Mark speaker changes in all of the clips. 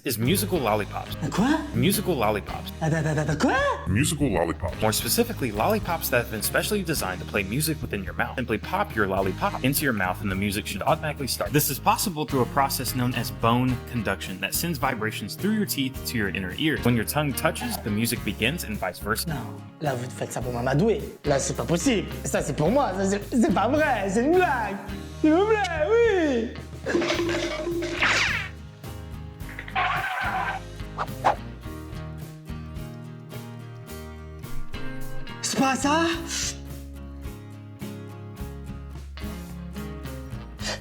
Speaker 1: is musical lollipops.
Speaker 2: Quoi?
Speaker 1: Musical lollipops.
Speaker 2: Attends, quoi?
Speaker 3: Musical lollipops.
Speaker 1: More specifically, lollipops that have been specially designed to play music within your mouth. Simply pop your lollipop into your mouth and the music should automatically start. This is possible through a process known as bone conduction that sends vibrations through your teeth to your inner ears. When your tongue touches, the music begins and vice versa.
Speaker 2: Non, là vous faites ça pour m'amadouer. Là c'est pas possible. Ça c'est pour moi, ça, c'est pas vrai, c'est une blague. S'il vous plaît, oui. C'est pas ça?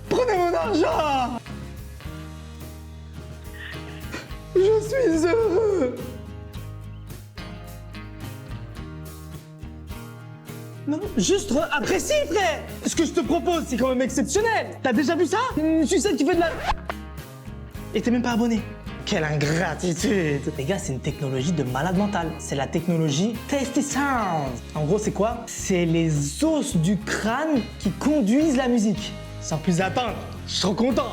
Speaker 2: Prenez mon argent! Je suis heureux! Non, juste apprécie, frère! Ce que je te propose, c'est quand même exceptionnel! T'as déjà vu ça? Une sucette qui fait de la... Et t'es même pas abonné. Quelle ingratitude! Les gars, c'est une technologie de malade mental. C'est la technologie Tasty Sound. En gros, c'est quoi? C'est les os du crâne qui conduisent la musique. Sans plus attendre, je suis trop content.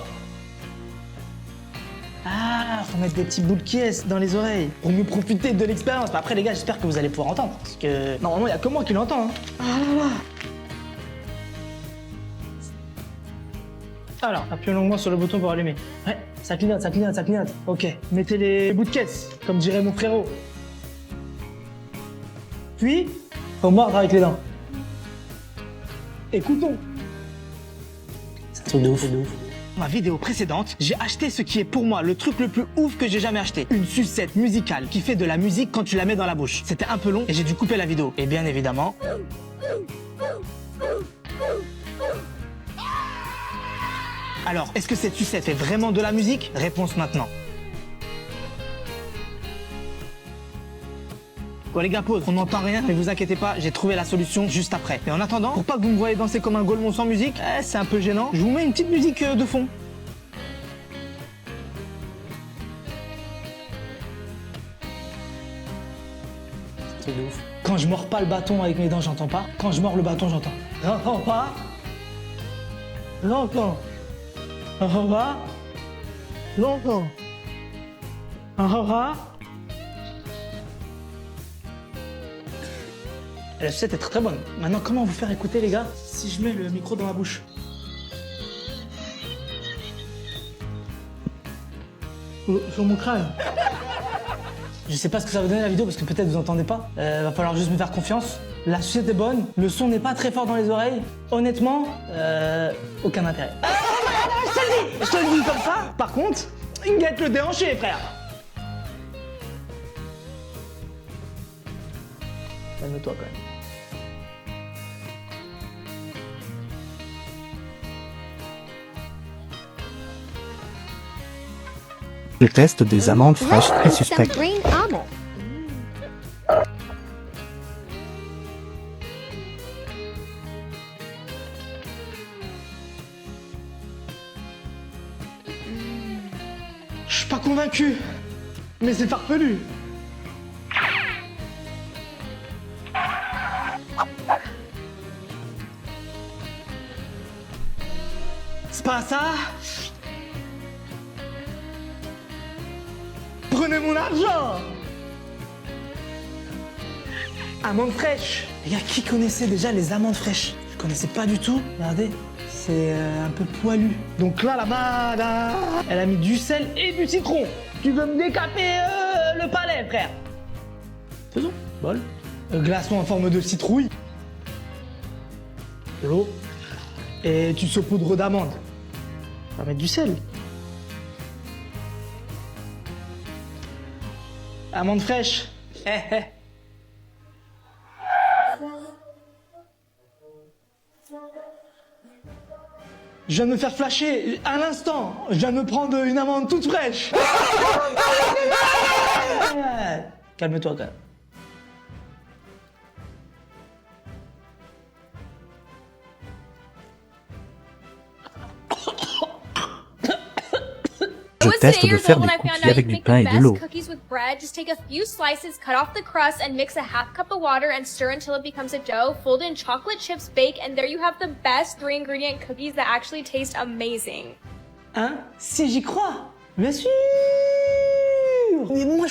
Speaker 2: Ah, faut mettre des petits bouts de caisse dans les oreilles pour mieux profiter de l'expérience. Après, les gars, j'espère que vous allez pouvoir entendre. Parce que normalement, il n'y a que moi qui l'entends. Hein. Ah là là. Alors, appuyez longuement sur le bouton pour allumer. Ouais, ça clignote, ça clignote, ça clignote. Ok, mettez les bouts de caisse, comme dirait mon frérot. Puis, faut mordre avec les dents. Écoutons. C'est un truc de ouf, de ouf. Dans ma vidéo précédente, j'ai acheté ce qui est pour moi le truc le plus ouf que j'ai jamais acheté. Une sucette musicale qui fait de la musique quand tu la mets dans la bouche. C'était un peu long et j'ai dû couper la vidéo. Et bien évidemment... Alors, est-ce que cette sucette fait vraiment de la musique? Réponse maintenant. Bon les gars, pause. On n'entend rien, mais vous inquiétez pas, j'ai trouvé la solution juste après. Et en attendant, pour pas que vous me voyez danser comme un golemon sans musique, c'est un peu gênant, je vous mets une petite musique de fond. C'est de ouf. Quand je mords pas le bâton avec mes dents, j'entends pas. Quand je mords le bâton, j'entends. J'entends pas. J'entends. J'entends pas. J'entends. J'entends pas. La sucette est très très bonne. Maintenant, comment vous faire écouter, les gars, si je mets le micro dans ma bouche? Sur mon crâne. Je sais pas ce que ça va donner la vidéo parce que peut-être vous entendez pas. Va falloir juste me faire confiance. La sucette est bonne, le son n'est pas très fort dans les oreilles. Honnêtement, aucun intérêt. Je te le dis comme ça. Par contre, guette le déhanché, frère. Calme-toi quand même.
Speaker 4: Je teste des amandes fraîches très suspectes.
Speaker 2: Je suis pas convaincu, mais c'est farfelu. C'est pas ça? Prenez mon argent! Amandes fraîches. Les gars, qui connaissait déjà les amandes fraîches? Je connaissais pas du tout. Regardez, c'est un peu poilu. Donc là, là-bas, là, elle a mis du sel et du citron. Tu veux me décaper le palais, frère? Faisons. Bol. Glaçon en forme de citrouille. De l'eau. Et tu saupoudres d'amande. On va mettre du sel. Amande fraîche. Je viens de me faire flasher à l'instant. Je viens de me prendre une amande toute fraîche. Calme-toi quand même.
Speaker 4: Je teste de faire des cookies avec du pain et de l'eau.
Speaker 5: Cookies with bread. Just take a few slices, cut off the crust, and mix a half cup of water and stir until it becomes a dough. Fold in chocolate chips, bake, and there you have the best 3-ingredient cookies that actually taste amazing.
Speaker 2: Hein? Si j'y crois. Bien sûr.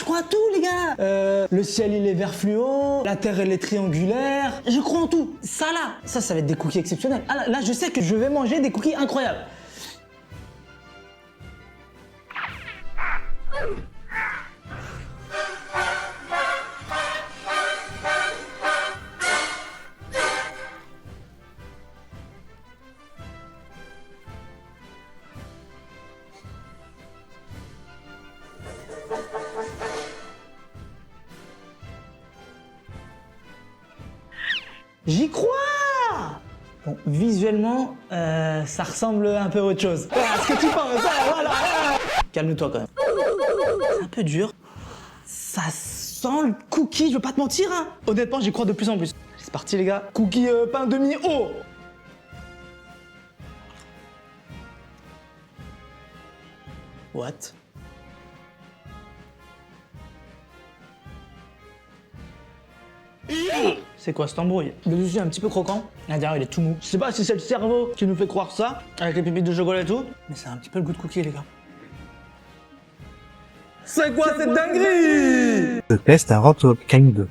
Speaker 2: crois à tout, les gars. Le ciel, il est vert fluo, la terre, elle est triangulaire. Je crois en tout. Ça, là, ça va être des cookies exceptionnels. Ah, là, je sais que je vais manger des cookies incroyables. J'y crois! Bon, visuellement, ça ressemble un peu à autre chose. Voilà, ce que tu penses, voilà. Calme-toi quand même. C'est un peu dur. Ça sent le cookie, je veux pas te mentir, hein. Honnêtement, j'y crois de plus en plus. C'est parti, les gars. Cookie pain demi haut. What? C'est quoi cette embrouille? Le dessus est un petit peu croquant, l'intérieur il est tout mou. Je sais pas si c'est le cerveau qui nous fait croire ça, avec les pépites de chocolat et tout, mais c'est un petit peu le goût de cookie, les gars. C'est quoi cette dinguerie?
Speaker 4: Je teste un Roto King 2.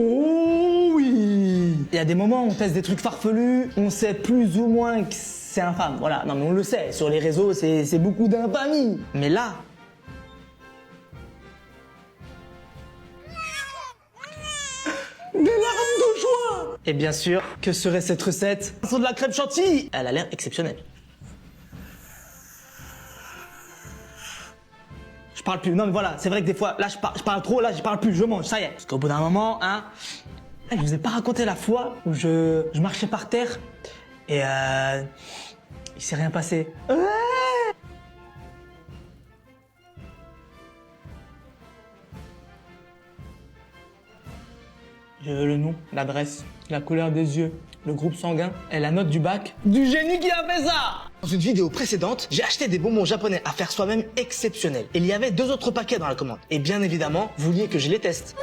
Speaker 2: Oh oui! Il y a des moments où on teste des trucs farfelus, on sait plus ou moins que c'est infâme, voilà. Non mais on le sait, sur les réseaux c'est beaucoup d'infamie. Mais là... Des larmes de joie! Et bien sûr, que serait cette recette? Sur de la crêpe chantilly! Elle a l'air exceptionnelle. Je parle plus. Non mais voilà, c'est vrai que des fois, là je parle trop, là je parle plus, je mange, ça y est. Parce qu'au bout d'un moment, hein, je vous ai pas raconté la fois où je marchais par terre et il s'est rien passé. Ouais. Je veux le nom, l'adresse, la couleur des yeux, le groupe sanguin et la note du bac du génie qui a fait ça. Dans une vidéo précédente, j'ai acheté des bonbons japonais à faire soi-même exceptionnels. Il y avait 2 autres paquets dans la commande. Et bien évidemment, vous vouliez que je les teste.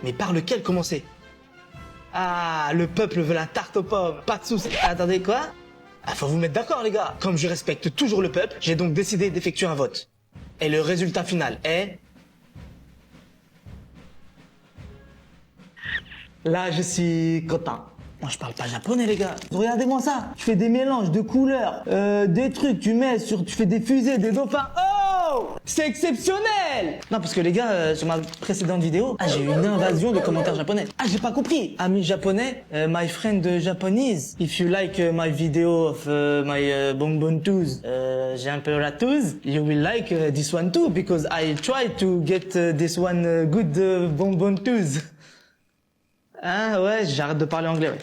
Speaker 2: Mais par lequel commencer? Ah, le peuple veut la tarte aux pommes. Pas de soucis. Attendez, quoi? Ah, faut vous mettre d'accord, les gars. Comme je respecte toujours le peuple, j'ai donc décidé d'effectuer un vote. Et le résultat final est... Là, je suis content. Moi, je parle pas japonais, les gars. Regardez-moi ça. Je fais des mélanges de couleurs, des trucs, tu fais des fusées, des dauphins. Oh! C'est exceptionnel! Non, parce que les gars, sur ma précédente vidéo, j'ai eu une invasion de commentaires japonais. Ah, j'ai pas compris. Amis japonais, my friend Japanese, if you like my video of my bonbon toes, j'ai un peu la touse, you will like this one too, because I try to get this one good bonbon toes. Ah ouais, j'arrête de parler anglais, ouais.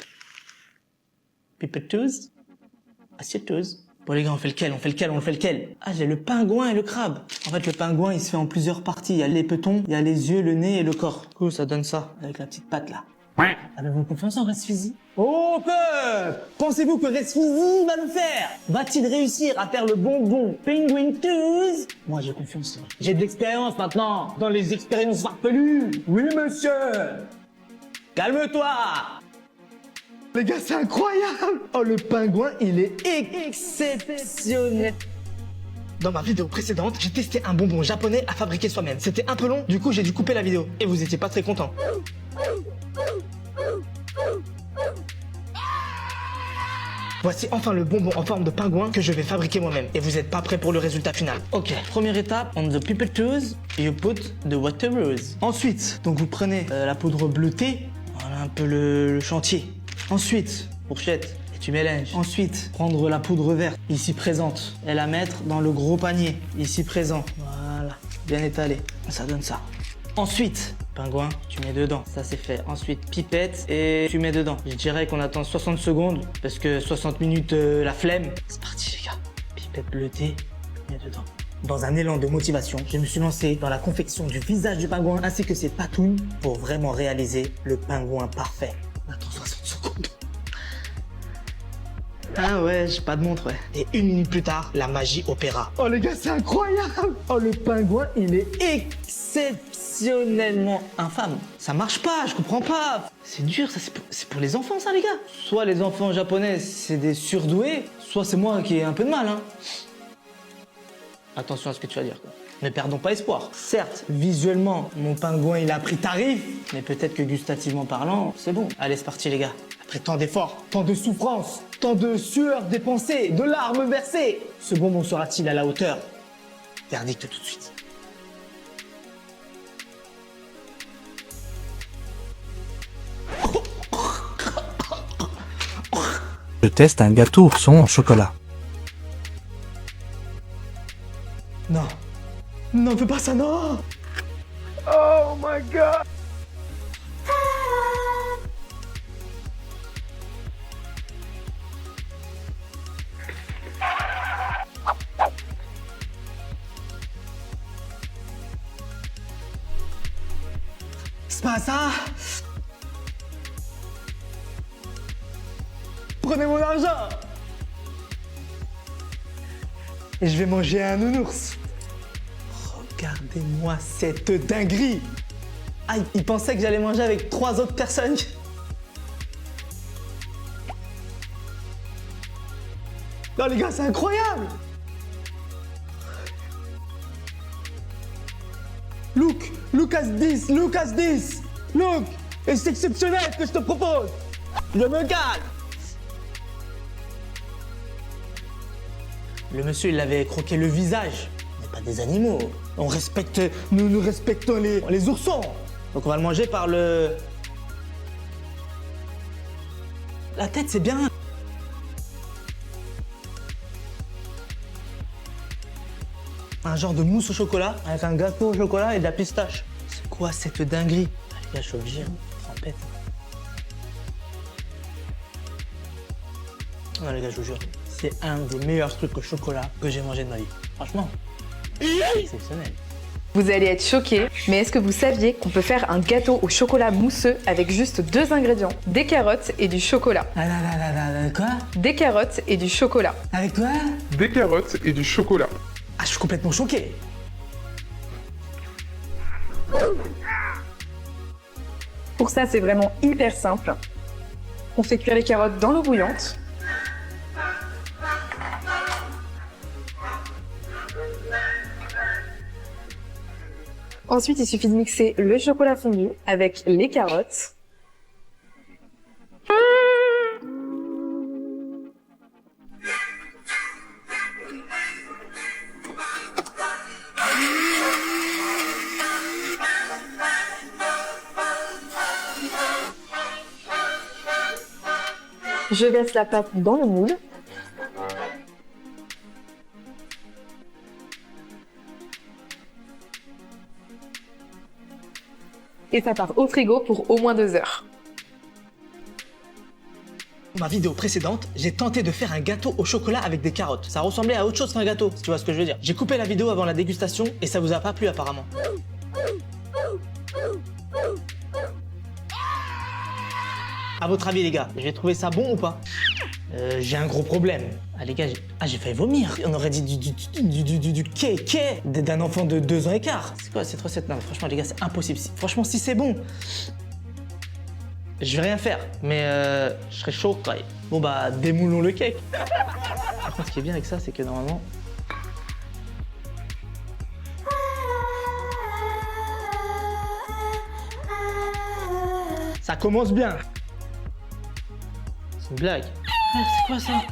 Speaker 2: Pipetous? Assietous? Bon les gars, on fait lequel? Ah, j'ai le pingouin et le crabe. En fait, le pingouin, il se fait en plusieurs parties. Il y a les petons, il y a les yeux, le nez et le corps. Du coup, ça donne ça, avec la petite patte là. Avez-vous confiance en Resfizi? Oh peuple! Pensez-vous que Resfizi va le faire? Va-t-il réussir à faire le bonbon Penguin Toes? Moi, j'ai confiance. J'ai de l'expérience maintenant dans les expériences farfelues. Oui, monsieur! Calme-toi! Les gars, c'est incroyable! Oh, le pingouin, il est exceptionnel! Dans ma vidéo précédente, j'ai testé un bonbon japonais à fabriquer soi-même. C'était un peu long, du coup j'ai dû couper la vidéo. Et vous étiez pas très contents. Voici enfin le bonbon en forme de pingouin que je vais fabriquer moi-même. Et vous êtes pas prêts pour le résultat final. Ok, première étape, on the people toes, you put the water rose. Ensuite, donc vous prenez la poudre bleutée, voilà un peu le chantier. Ensuite, fourchette, tu mélanges. Ensuite, prendre la poudre verte, ici présente, et la mettre dans le gros panier, ici présent. Voilà, bien étalé. Ça donne ça. Ensuite, pingouin, tu mets dedans. Ça, c'est fait. Ensuite, pipette et tu mets dedans. Je dirais qu'on attend 60 secondes parce que 60 minutes, la flemme. C'est parti, les gars. Pipette bleutée, mets dedans. Dans un élan de motivation, je me suis lancé dans la confection du visage du pingouin ainsi que ses patounes pour vraiment réaliser le pingouin parfait. On attend 60 secondes. Ah ouais, j'ai pas de montre, ouais. Et 1 minute plus tard, la magie opéra. Oh les gars, c'est incroyable! Oh, le pingouin, il est exceptionnellement infâme. Ça marche pas, je comprends pas. C'est dur, ça, c'est pour les enfants, ça, les gars. Soit les enfants japonais, c'est des surdoués, soit c'est moi qui ai un peu de mal, hein. Attention à ce que tu vas dire, quoi. Ne perdons pas espoir. Certes, visuellement, mon pingouin, il a pris tarif, mais peut-être que gustativement parlant, c'est bon. Allez, c'est parti, les gars. Après tant d'efforts, tant de souffrances, tant de sueur dépensée, de larmes versées, ce bonbon sera-t-il à la hauteur? Verdict tout de suite.
Speaker 4: Je teste un gâteau ourson en chocolat.
Speaker 2: Non. Non, fais pas ça, non! Oh my god! C'est pas ça! Prenez mon argent! Et je vais manger un nounours. Regardez-moi cette dinguerie! Ah, il pensait que j'allais manger avec 3 autres personnes. Non les gars, c'est incroyable! Look at this! Look! Et c'est exceptionnel ce que je te propose! Je me gâte! Le monsieur, il avait croqué le visage. On n'est pas des animaux. On respecte, nous respectons les oursons. Donc on va le manger par le... La tête, c'est bien. Un genre de mousse au chocolat avec un gâteau au chocolat et de la pistache. C'est quoi cette dinguerie? Ah, les gars, je suis obligé, ça pète. Non les gars, je vous jure, c'est un des meilleurs trucs au chocolat que j'ai mangé de ma vie. Franchement, c'est exceptionnel.
Speaker 3: Vous allez être choqués, mais est-ce que vous saviez qu'on peut faire un gâteau au chocolat mousseux avec juste 2 ingrédients, des carottes et du chocolat?
Speaker 2: Quoi?
Speaker 3: Des carottes et du chocolat.
Speaker 2: Avec quoi?
Speaker 6: Des carottes et du chocolat.
Speaker 2: Ah, je suis complètement choqué.
Speaker 3: Pour ça, c'est vraiment hyper simple. On fait cuire les carottes dans l'eau bouillante. Ensuite, il suffit de mixer le chocolat fondu avec les carottes. Je verse la pâte dans le moule. Et ça part au frigo pour au moins 2 heures.
Speaker 2: Dans ma vidéo précédente, j'ai tenté de faire un gâteau au chocolat avec des carottes. Ça ressemblait à autre chose qu'un gâteau, si tu vois ce que je veux dire. J'ai coupé la vidéo avant la dégustation et ça vous a pas plu apparemment. À votre avis les gars, j'ai trouvé ça bon ou pas? J'ai un gros problème. Ah les gars, j'ai failli vomir. On aurait dit du kéké d'un enfant de 2 ans et quart. C'est quoi cette recette? Non, franchement les gars, c'est impossible. Franchement, si c'est bon, je vais rien faire. Mais je serais chaud quand même. Bon bah, démoulons le cake. Par contre, ce qui est bien avec ça, c'est que normalement... ça commence bien. C'est une blague. C'est quoi ça?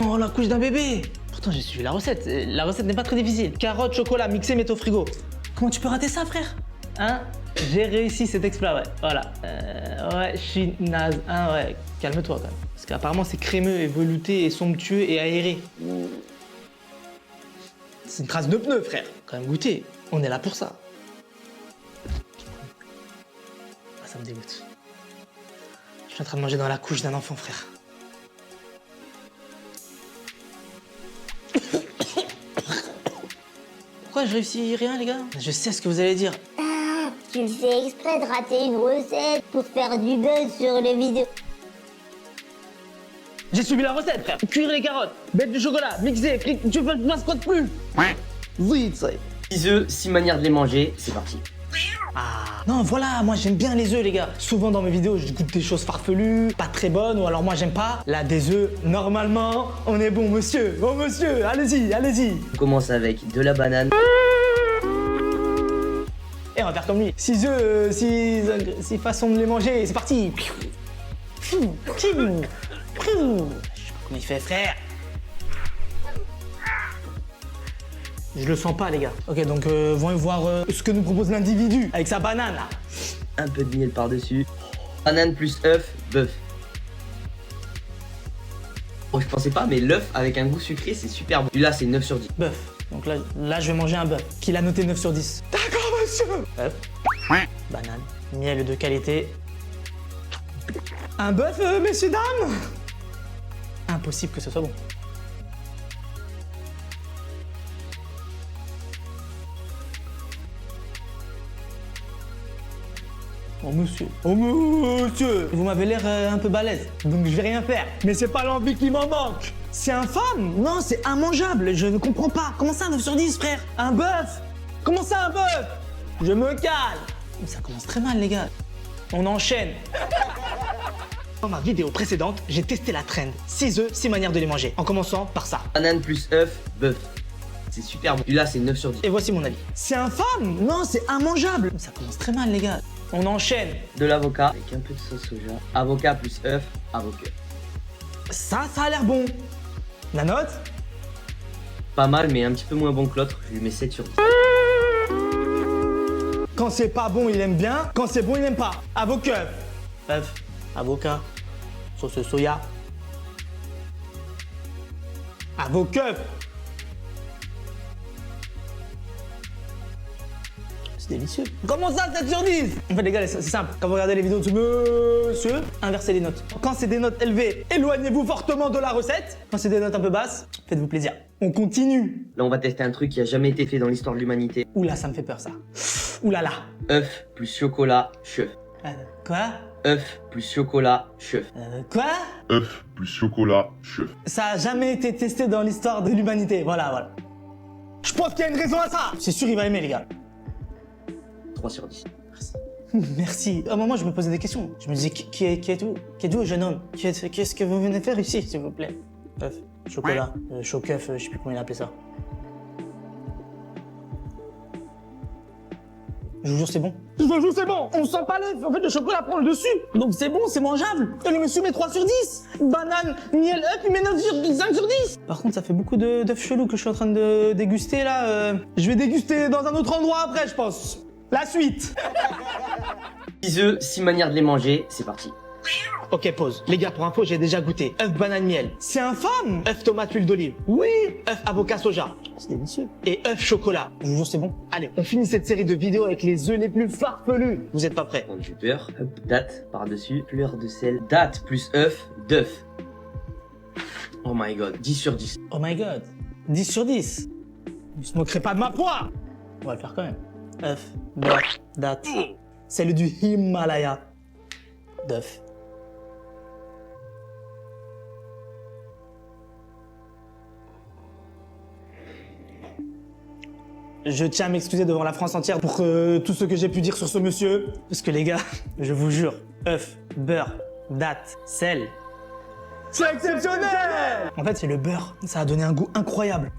Speaker 2: Oh, la couche d'un bébé! Pourtant, j'ai suivi la recette. La recette n'est pas très difficile. Carottes, chocolat, mixé, mets au frigo. Comment tu peux rater ça, frère? Hein? J'ai réussi cet exploit, ouais. Voilà. Ouais, je suis naze. Ah ouais, calme-toi quand même. Parce qu'apparemment c'est crémeux et velouté et somptueux et aéré. C'est une trace de pneu, frère. Quand même goûter. On est là pour ça. Ah, ça me dégoûte. Je suis en train de manger dans la couche d'un enfant, frère. Pourquoi je réussis rien, les gars? Je sais ce que vous allez dire.
Speaker 7: Ah, tu le fais exprès de rater une recette pour faire du buzz sur les vidéos.
Speaker 2: J'ai suivi la recette, frère. Cuire les carottes, mettre du chocolat, mixer, frites, tu veux quoi de plus? Vite, ça.
Speaker 8: 6 œufs, 6 manières de les manger, c'est parti.
Speaker 2: Ah, non, voilà, moi j'aime bien les œufs, les gars. Souvent dans mes vidéos, je goûte des choses farfelues, pas très bonnes, ou alors moi j'aime pas. Là, des œufs, normalement, on est bon, monsieur. Bon, monsieur, allez-y, allez-y.
Speaker 8: On commence avec de la banane.
Speaker 2: Et on va faire comme lui. 6 œufs, 6 façons de les manger, c'est parti. Je sais pas comment il fait, frère. Je le sens pas, les gars. Ok, donc voyons voir ce que nous propose l'individu avec sa banane, là.
Speaker 8: Un peu de miel par-dessus. Banane plus œuf, bœuf. Oh, je pensais pas, mais l'œuf avec un goût sucré, c'est super bon. Celui-là, c'est 9 sur 10.
Speaker 2: Bœuf. Donc là, je vais manger un bœuf. Qu'il a noté 9 sur 10. D'accord, monsieur. Bœuf. Banane. Miel de qualité. Un bœuf, messieurs, dames. Impossible que ce soit bon. Oh monsieur, vous m'avez l'air un peu balèze, donc je vais rien faire. Mais c'est pas l'envie qui m'en manque. C'est infâme. Non, c'est immangeable, je ne comprends pas. Comment ça, 9 sur 10, frère? Un bœuf? Comment ça, un bœuf? Je me calme. Ça commence très mal, les gars. On enchaîne. Dans ma vidéo précédente, j'ai testé la trend. 6 œufs, 6 manières de les manger, en commençant par ça.
Speaker 8: Banane plus œuf, bœuf. C'est super bon. Celui-là, c'est 9 sur 10.
Speaker 2: Et voici mon avis. C'est infâme. Non, c'est immangeable. Ça commence très mal, les gars. On enchaîne.
Speaker 8: De l'avocat avec un peu de sauce soja. Avocat plus œuf, avocat.
Speaker 2: Ça a l'air bon. La note?
Speaker 8: Pas mal, mais un petit peu moins bon que l'autre. Je lui mets 7 sur 10.
Speaker 2: Quand c'est pas bon, il aime bien. Quand c'est bon, il aime pas. Avocat. œuf, avocat, sauce soya. Avocat. C'est délicieux. Comment ça, 7 sur 10? En fait, les gars, c'est simple. Quand vous regardez les vidéos de monsieur, inversez les notes. Quand c'est des notes élevées, éloignez-vous fortement de la recette. Quand c'est des notes un peu basses, faites-vous plaisir. On continue.
Speaker 8: Là, on va tester un truc qui a jamais été fait dans l'histoire de l'humanité.
Speaker 2: Oula, ça me fait peur, ça. Oula là.
Speaker 8: œuf plus chocolat, chef.
Speaker 2: Quoi?
Speaker 8: œuf plus chocolat, chef.
Speaker 2: Quoi?
Speaker 6: œuf plus chocolat, chef.
Speaker 2: Ça a jamais été testé dans l'histoire de l'humanité. Voilà. Je pense qu'il y a une raison à ça. C'est sûr, il va aimer, les gars.
Speaker 8: 3 sur 10.
Speaker 2: Merci. À un moment, je me posais des questions. Je me disais, qui êtes-vous, jeune homme? Qu'est-ce que vous venez faire ici, s'il vous plaît? œuf, chocolat, choc-œuf, je sais plus comment il appelait ça. Je vous jure, c'est bon. Je vous jure, c'est bon. On sent pas l'œuf. En fait, le chocolat prend le dessus. Donc c'est bon, c'est mangeable. Et le monsieur met 3 sur 10. Banane, miel, œuf, il met 5 sur 10. Par contre, ça fait beaucoup d'œufs chelous que je suis en train de déguster, là. Je vais déguster dans un autre endroit après, je pense. La suite.
Speaker 8: 6 œufs, 6 manières de les manger, c'est parti.
Speaker 2: Ok, pause. Les gars, pour info, j'ai déjà goûté. œuf, banane, miel. C'est infâme. œuf, tomate, huile d'olive. Oui. œuf, avocat, soja. C'est délicieux. Et œuf, chocolat. Je vous jure, c'est bon. Allez, on finit cette série de vidéos avec les œufs les plus farfelus. Vous êtes pas prêts?
Speaker 8: On du beurre, hop, date par-dessus, fleur de sel, date plus œuf, d'œuf. Oh my god, 10 sur 10.
Speaker 2: Oh my god. 10 sur 10. Vous se moquerez pas de ma poire. On va le faire quand même. œuf, beurre, date. Celle du Himalaya. D'œuf. Je tiens à m'excuser devant la France entière pour tout ce que j'ai pu dire sur ce monsieur. Parce que les gars, je vous jure, œuf, beurre, date, sel. C'est exceptionnel! En fait, c'est le beurre. Ça a donné un goût incroyable.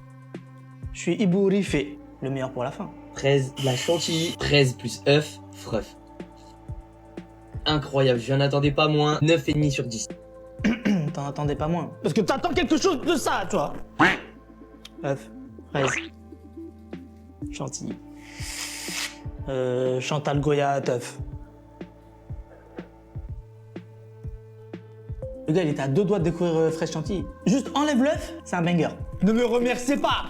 Speaker 2: Je suis ébouriffé. Le meilleur pour la fin.
Speaker 8: Fraise, de la chantilly, fraise plus œuf, freuf. Incroyable, je n'en attendais pas moins. 9,5 sur 10.
Speaker 2: T'en attendais pas moins. Parce que t'attends quelque chose de ça, tu vois. œuf, fraise, chantilly. Chantal Goya, teuf. Le gars, il était à 2 doigts de découvrir Fresh Chantilly. Juste enlève l'œuf, c'est un banger. Ne me remerciez pas.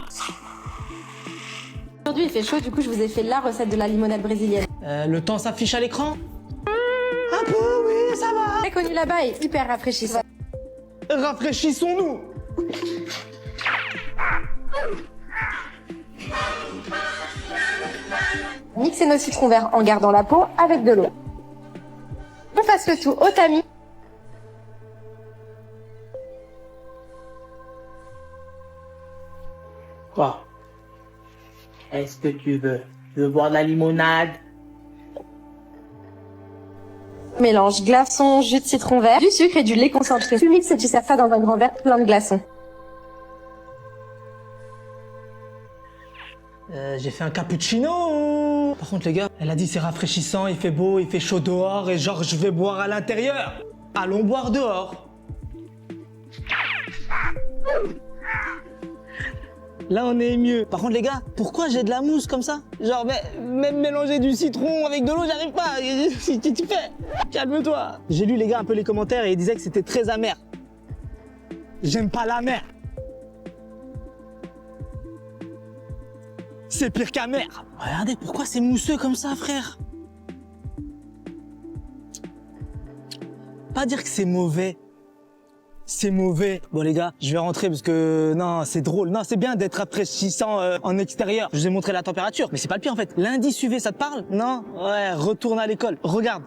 Speaker 9: Aujourd'hui il fait chaud, du coup je vous ai fait la recette de la limonade brésilienne.
Speaker 2: Le temps s'affiche à l'écran? Un peu, oui, ça va.
Speaker 9: Très connu là-bas et hyper rafraîchissant.
Speaker 2: Rafraîchissons-nous.
Speaker 9: Mixez nos citrons verts en gardant la peau avec de l'eau. On passe le tout au tamis.
Speaker 2: Quoi? Est-ce que tu veux boire de la limonade?
Speaker 9: Mélange glaçons, jus de citron vert, du sucre et du lait concentré. Tu mixes et tu sers ça dans un grand verre plein de glaçons.
Speaker 2: J'ai fait un cappuccino. Par contre les gars, elle a dit c'est rafraîchissant, il fait beau, il fait chaud dehors et genre je vais boire à l'intérieur. Allons boire dehors. Là on est mieux. Par contre les gars, pourquoi j'ai de la mousse comme ça? Genre même mélanger du citron avec de l'eau, j'arrive pas. Qu'est-ce que tu fais? Calme-toi. J'ai lu les gars un peu les commentaires et ils disaient que c'était très amer. J'aime pas l'amer. C'est pire qu'amer. Regardez, pourquoi c'est mousseux comme ça, frère? Pas dire que c'est mauvais. C'est mauvais. Bon les gars, je vais rentrer parce que non, c'est drôle. Non, c'est bien d'être rafraîchissant en extérieur. Je vous ai montré la température, mais c'est pas le pire en fait. L'indice UV, ça te parle? Non? Ouais, retourne à l'école. Regarde.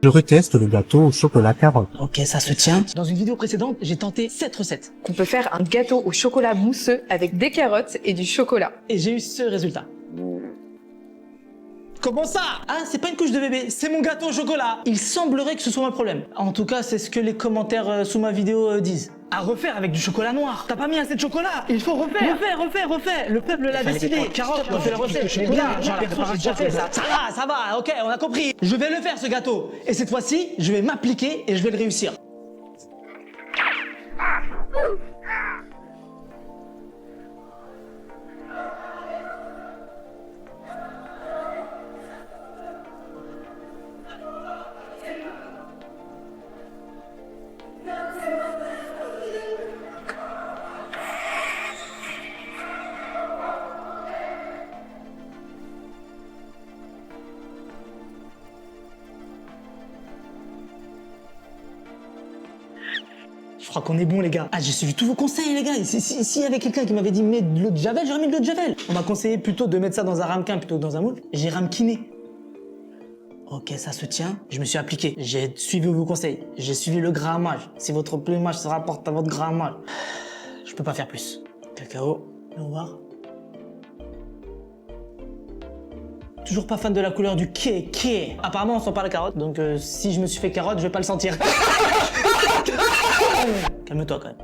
Speaker 4: Je reteste le gâteau au chocolat carotte.
Speaker 2: Ok, ça se tient. Dans une vidéo précédente, j'ai tenté 7 recettes.
Speaker 3: On peut faire un gâteau au chocolat mousseux avec des carottes et du chocolat.
Speaker 2: Et j'ai eu ce résultat. Comment ça? Ah, c'est pas une couche de bébé, c'est mon gâteau au chocolat. Il semblerait que ce soit un problème. En tout cas, c'est ce que les commentaires sous ma vidéo disent. À refaire avec du chocolat noir. T'as pas mis assez de chocolat? Il faut refaire. Refaire. Le peuple l'a décidé. Carotte, on fait la recette. Chocolat, ça va, ok, on a compris. Je vais le faire ce gâteau. Et cette fois-ci, je vais m'appliquer et je vais le réussir. Je crois qu'on est bon les gars. Ah, j'ai suivi tous vos conseils les gars. S'il y avait quelqu'un qui m'avait dit mets de l'eau de javel, j'aurais mis de l'eau de javel. On m'a conseillé plutôt de mettre ça dans un ramequin plutôt que dans un moule. J'ai ramequiné. Ok, ça se tient. Je me suis appliqué. J'ai suivi vos conseils. J'ai suivi le grammage. Si votre plumage se rapporte à votre grammage, je peux pas faire plus. Cacao, on va voir. Toujours pas fan de la couleur du ké. Apparemment, on sent pas la carotte. Donc si je me suis fait carotte, je vais pas le sentir. Calme-toi quand même.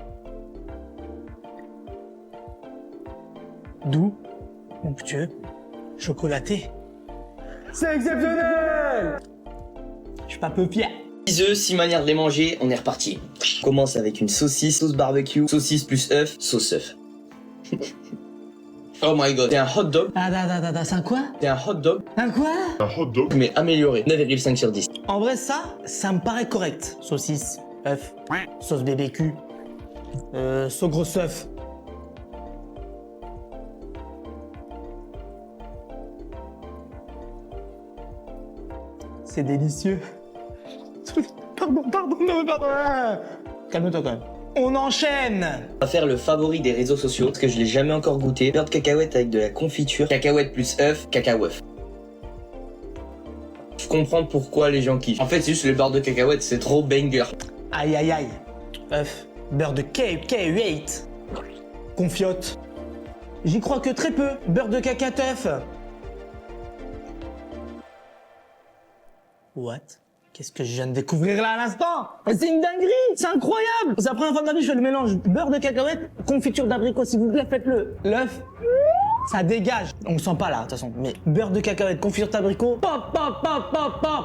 Speaker 2: Doux, onctueux, chocolaté. C'est exceptionnel! Je suis pas peu fier.
Speaker 8: 6 œufs, 6 manières de les manger, on est reparti. On commence avec une saucisse, sauce barbecue, saucisse plus œuf, sauce œuf. Oh my god, c'est un hot dog.
Speaker 2: C'est un quoi?
Speaker 8: C'est un hot dog,
Speaker 2: Un quoi?
Speaker 6: Un hot dog.
Speaker 8: mais amélioré. 9,5 sur 10.
Speaker 2: En vrai, ça me paraît correct. Saucisse, œuf, sauce BBQ, sauce gros œuf. C'est délicieux. Pardon. Calme-toi quand même. On enchaîne.
Speaker 8: On va faire le favori des réseaux sociaux, parce que je l'ai jamais encore goûté. Beurre de cacahuète avec de la confiture, cacahuète plus œuf, cacahuète. Je comprends pourquoi les gens kiffent. En fait, c'est juste le beurre de cacahuète, c'est trop banger.
Speaker 2: Aïe. œuf, beurre de K8, confiote. J'y crois que très peu. Beurre de cacateuf. What? Qu'est-ce que je viens de découvrir là à l'instant? C'est une dinguerie! C'est incroyable! C'est la première fois de ma vie je fais le mélange beurre de cacahuète, confiture d'abricot, s'il vous plaît, faites-le. L'œuf, ça dégage. On le sent pas là, de toute façon. Mais beurre de cacahuète, confiture d'abricot, pop!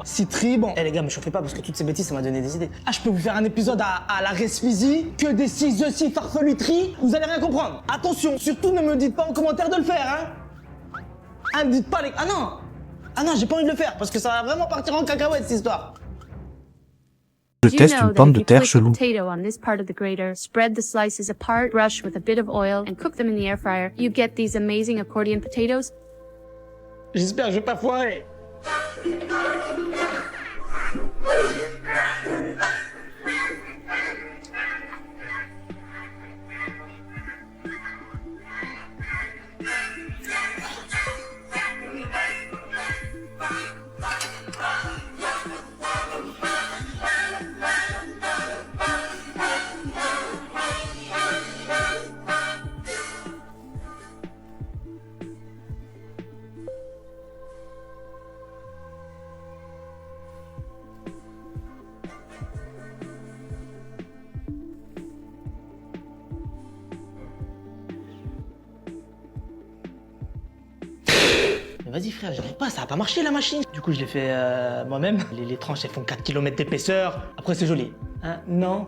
Speaker 2: Citri, bon. Eh les gars, me chauffez pas parce que toutes ces bêtises, ça m'a donné des idées. Ah, je peux vous faire un épisode à la Resfizi, que des 6 œufs, 6 farfeluteries, vous allez rien comprendre. Attention, surtout ne me dites pas en commentaire de le faire, hein! Ah, ne dites pas les... Ah non! Ah non, j'ai pas envie de le faire parce que ça va vraiment partir en cacahuète cette histoire.
Speaker 4: Je teste une pomme de terre chelou.
Speaker 9: Potato on this part of the grater, spread the slices apart, brush with a bit of oil, and cook them in the air fryer. You get these amazing accordion potatoes.
Speaker 2: J'espère que je vais pas foirer. Mais vas-y frère, j'arrive pas, ça va pas marcher la machine. Du coup je l'ai fait moi-même. Les tranches elles font 4 km d'épaisseur. Après c'est joli. Hein? Non.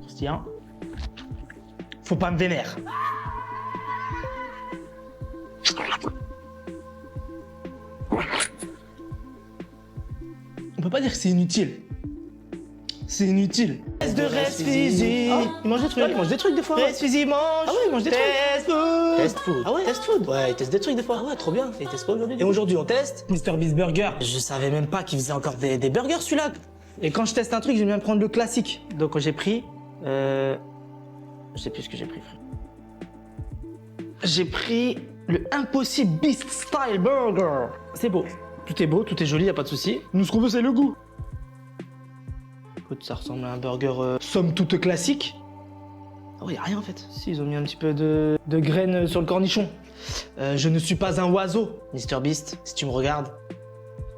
Speaker 2: Christian. Faut pas me vénère. On peut pas dire que c'est inutile. C'est inutile. Test de reste physique. Il mange des trucs. Il mange des trucs des fois. Reste physique, mange. Ah ouais, il mange des trucs. Test food. Test food. Ah ouais, test food. Ouais, il teste des trucs des fois. Ah ouais, trop bien. Et il teste quoi aujourd'hui? Et aujourd'hui, on teste Mr Beast Burger. Je savais même pas qu'il faisait encore des burgers celui-là. Et quand je teste un truc, j'aime bien prendre le classique. Donc j'ai pris. Je sais plus ce que j'ai pris, frère. J'ai pris le Impossible Beast Style Burger. C'est beau. Tout est beau, tout est joli, y a pas de souci. Nous, ce qu'on veut, c'est le goût. Écoute, ça ressemble à un burger somme toute classique. Ah ouais, y a rien en fait. Si, ils ont mis un petit peu de graines sur le cornichon. Je ne suis pas un oiseau, Mr Beast. Si tu me regardes,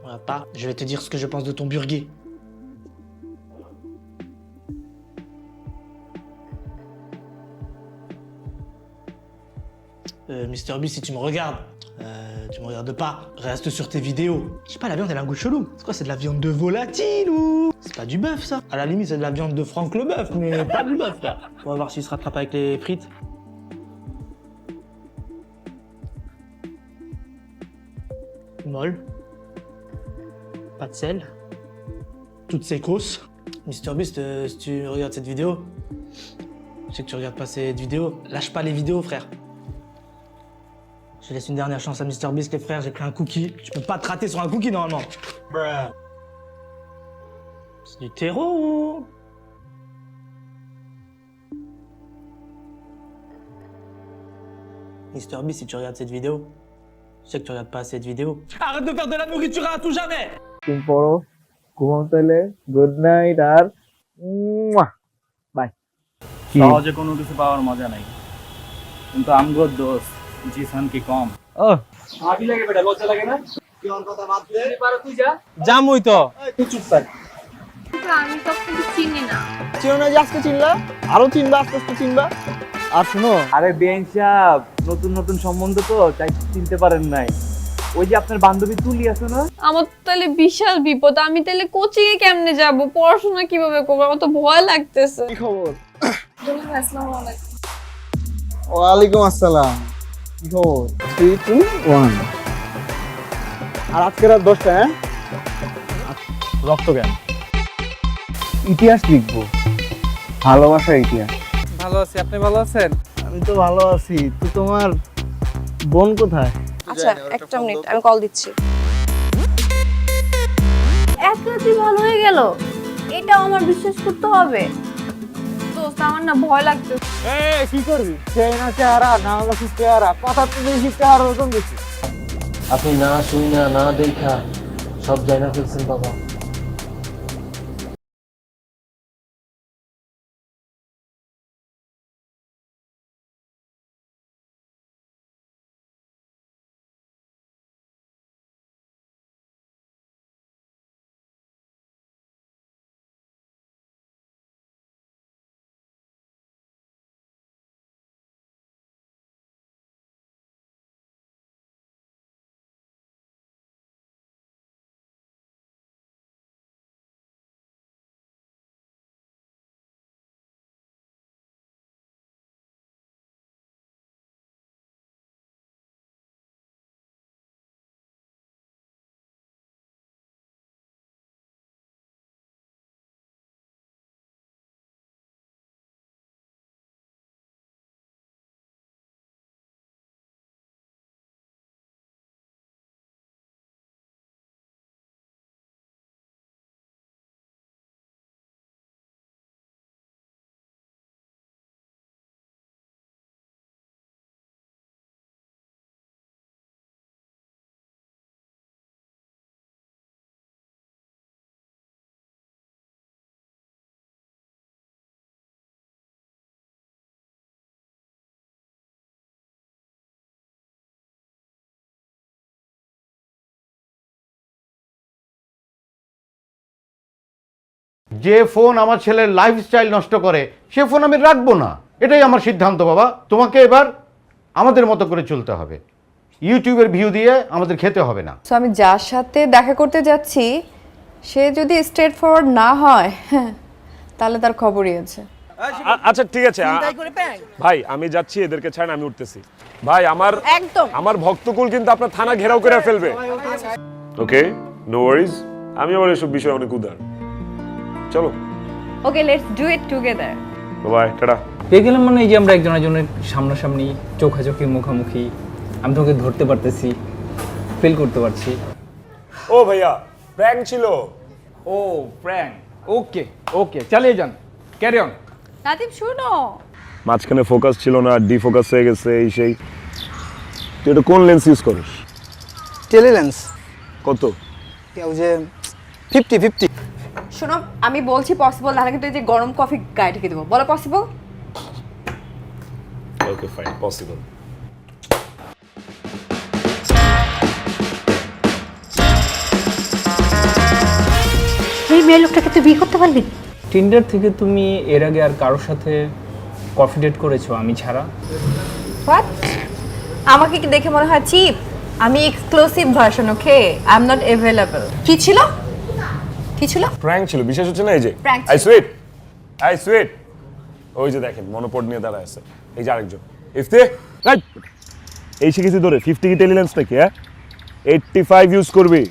Speaker 2: voilà pas, je vais te dire ce que je pense de ton burger. Mr Beast, si tu me regardes, tu me regardes pas, reste sur tes vidéos. Je sais pas, la viande elle a un goût chelou. C'est quoi, c'est de la viande de volatile ou... C'est pas du bœuf ça. À la limite c'est de la viande de Franck le bœuf, mais pas du bœuf là. On va voir s'il se rattrape avec les frites. Molle. Pas de sel. Toutes sécos. Mr Beast, si tu regardes cette vidéo, je sais que tu regardes pas cette vidéo, lâche pas les vidéos frère. Je laisse une dernière chance à Mr Beast les frères, j'ai pris un cookie. Tu peux pas te rater sur un cookie normalement. Bruh. C'est du terreau. Mr Beast, si tu regardes cette vidéo, je sais que tu regardes pas cette vidéo. Arrête de faire de la nourriture à tout jamais.
Speaker 10: Good night আর বাই
Speaker 11: সহজে কোনো কিছু পাওয়ার মজা নাই কিন্তু আমগো দোষ জিসান কি কম
Speaker 10: ও
Speaker 11: ভাবি লাগে বেটা লজ্জা লাগে না কি ওর কথা বাদ দে পারো তুই যা
Speaker 10: জামুই তো
Speaker 11: তুই চুপ থাক
Speaker 5: আমি তো আপনাকে চিনি না।
Speaker 10: চিনো না যে আজকে চিনলা আরো চিনবা আস্তে আস্তে চিনবা আর শুনো আরে বেন সাহেব নতুন নতুন সম্বন্ধ তো তাই চিনতে পারেন নাই ওই যে আপনার বান্ধবী তুলি আছে না
Speaker 12: আমার তাহলে বিশাল বিপদ আমি তাহলে কোচিং এ কেমনে যাব পড়াশোনা কিভাবে করব আমার তো ভয় লাগতেছে
Speaker 10: কি খবর
Speaker 12: আসসালামু আলাইকুম
Speaker 10: ওয়ালাইকুম আসসালাম কি খবর 3 2 1 আর আজকে রাত 10টা হ্যাঁ
Speaker 11: রক্ত জ্ঞান
Speaker 10: ইতিহাস লিখবো ভালোবাসার ইতিহাস
Speaker 11: ভালো আছি আপনি ভালো আছেন
Speaker 10: আমি তো ভালো আছি তো তোমার বোন কোথায়
Speaker 9: আচ্ছা একটা মিনিট আমি কল দিচ্ছি
Speaker 12: এক রাতে ভালো হয়ে গেল এটাও আমার বিশ্বাস করতে হবে দোস্ত আমার না ভয় লাগছে
Speaker 10: এই কি করবি সেই না চেহারা না হলো কি চেহারা কথা তো বেশি চেহারা ওরকম বেশি
Speaker 8: আপনি না শুই না না দেখা সব জানা ফেলছেন বাবা
Speaker 13: যে ফোন আমার ছেলের লাইফস্টাইল নষ্ট করে সে ফোন আমি রাখবো না, এটাই আমার সিদ্ধান্ত বাবা। তোমাকে এবার আমাদের মতো করে চলতে হবে, ইউটিউবের ভিউ দিয়ে আমাদের খেতে হবে না।
Speaker 3: তো আমি যার সাথে দেখা করতে যাচ্ছি সে যদি স্ট্রেট ফরওয়ার্ড না হয় তাহলে তার খবরই আছে।
Speaker 14: আচ্ছা ঠিক আছে ভাই, আমি যাচ্ছি, এদেরকে ছাড়েন, আমি উঠতেছি। ভাই আমার ভক্তকুল কিন্তু আপনার থানা ঘেরাও করে ফেলবে। ওকে, নো ওয়ারিজ, আমি আবার এসব বিষয়ে অনেক উদার। চলো,
Speaker 3: okay, let's do it together.
Speaker 14: Bye, tata.
Speaker 10: পেয়ে গেলাম মানে এই যে আমরা একজন একজনের সামনাসামনি চোখাচোখি মুখামুখি, আমি তোমাকে ধরতে পারতেছি, ফিল করতে পারছি।
Speaker 14: ও ভাইয়া, প্র্যাঙ্ক ছিল।
Speaker 10: ও প্র্যাঙ্ক, ওকে ওকে, চালিয়ে যান, ক্যারি অন।
Speaker 12: নাতিব শুনো,
Speaker 14: মাঝখানে ফোকাস ছিল না, ডিফোকাস হয়ে গেছে, এই সেই। তুই এটা কোন লেন্স ইউজ করিস?
Speaker 2: Tele lens.
Speaker 14: কত?
Speaker 2: ওই যে 50-50।
Speaker 3: শোনো, আমি বলছি পসিবল, নাহলে কিন্তু এই যে গরম কফি গায়ে ঢেকে দেবো। বলো পসিবল?
Speaker 14: Okay fine, possible.
Speaker 9: এই মেয়ে লোকটাকে তুই বিয়ে করতে পারবি?
Speaker 10: টিন্ডার থেকে তুমি এর আগে আর কারোর সাথে কফি ডেট করেছো আমি ছাড়া?
Speaker 3: হোয়াট? আমাকে কি দেখে মনে হয় চিপ? আমি exclusive version, okay? I am not available. কি ছিল? কি ছিল?
Speaker 14: প্র্যাঙ্ক ছিল, বিশ্বাস হচ্ছে না? এই যে
Speaker 3: Prank
Speaker 14: I sweet, I sweet. ওই যে দেখেন মনোপড নিয়ে দাঁড়ায় আছে, এই যে আরেকজন ইফতে। এই শিখেছি তোরে 50 কি টেলিলেন্স নাকি? 85 ইউজ করবি,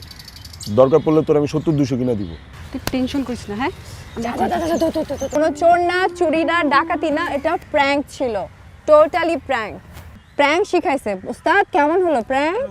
Speaker 14: দরকার পড়লে তোর আমি 70-200 কিনা দিব।
Speaker 12: তুই টেনশন করিস না, হ্যাঁ? কোনো চোর না, চুরি না, ডাকাতি না, এটা প্র্যাঙ্ক ছিল, টোটালি প্র্যাঙ্ক। প্র্যাঙ্ক শিখাইছে উস্তাদ। কেমন হলো প্র্যাঙ্ক?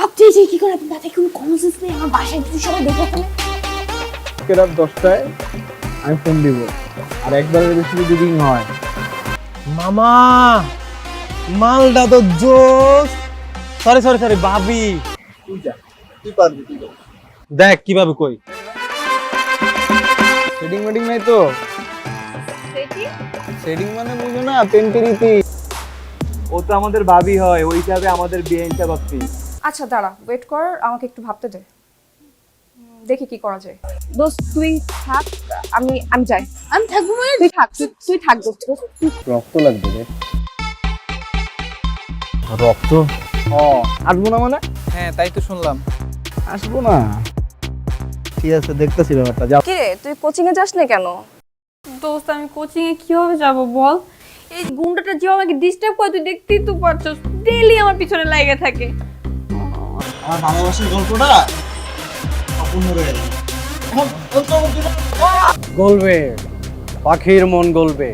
Speaker 12: আপনি যে কি করে, আপনার কোনো কমন সেন্স নেই? আমার বাসায় যদি সবাই দেখে ফেলে।
Speaker 10: রাত 10টায় আমি ফোন দিব, আর একবারের বেশি যদি রিং হয়।
Speaker 2: মামা মালটা তো জোস। সরি সরি সরি ভাবি,
Speaker 10: তুই পারবি, তুই
Speaker 2: দেখ কিভাবে কই।
Speaker 10: সেটিং মেটিং নাই তো? সেটিং মানে বুঝো না, পেন্টেরিতি। ও তো আমাদের ভাবি হয়, ওই হিসাবে আমাদের বিয়ে হিসাব আপনি।
Speaker 3: আচ্ছা দাঁড়া, ওয়েট কর, আমাকে একটু ভাবতে দে, দেখি কি করা যায়। দোস্ত তুই থাক, আমি যাই।
Speaker 12: আমি থাকবো মানে?
Speaker 3: তুই থাক দোস্ত।
Speaker 10: রক্ত লাগবে রে। রক্ত? আসবো না মানে?
Speaker 2: হ্যাঁ তাই তো শুনলাম।
Speaker 10: আসবো না, ঠিক আছে, দেখতেছি ব্যাপারটা। যাও।
Speaker 3: কি রে, তুই কোচিং এ যাস না কেন?
Speaker 12: দোস্ত আমি কোচিং এ কিভাবে যাব বল? এই গুন্ডাটা যে আমাকে ডিস্টার্ব করে, তুই দেখতেই তো পারছস, ডেইলি আমার পিছনে লাগা থাকে।
Speaker 2: আমার ভালোবাসার গল্পটা অপূর্ণ রয়ে গেল।
Speaker 10: গলবে, পাখির মন গলবে,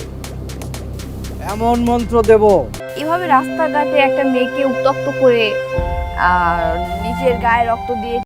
Speaker 10: এমন মন্ত্র দেব।
Speaker 12: এভাবে রাস্তাঘাটে একটা মেয়েকে উত্তক্ত করে আর নিজের গায়ে রক্ত দিয়ে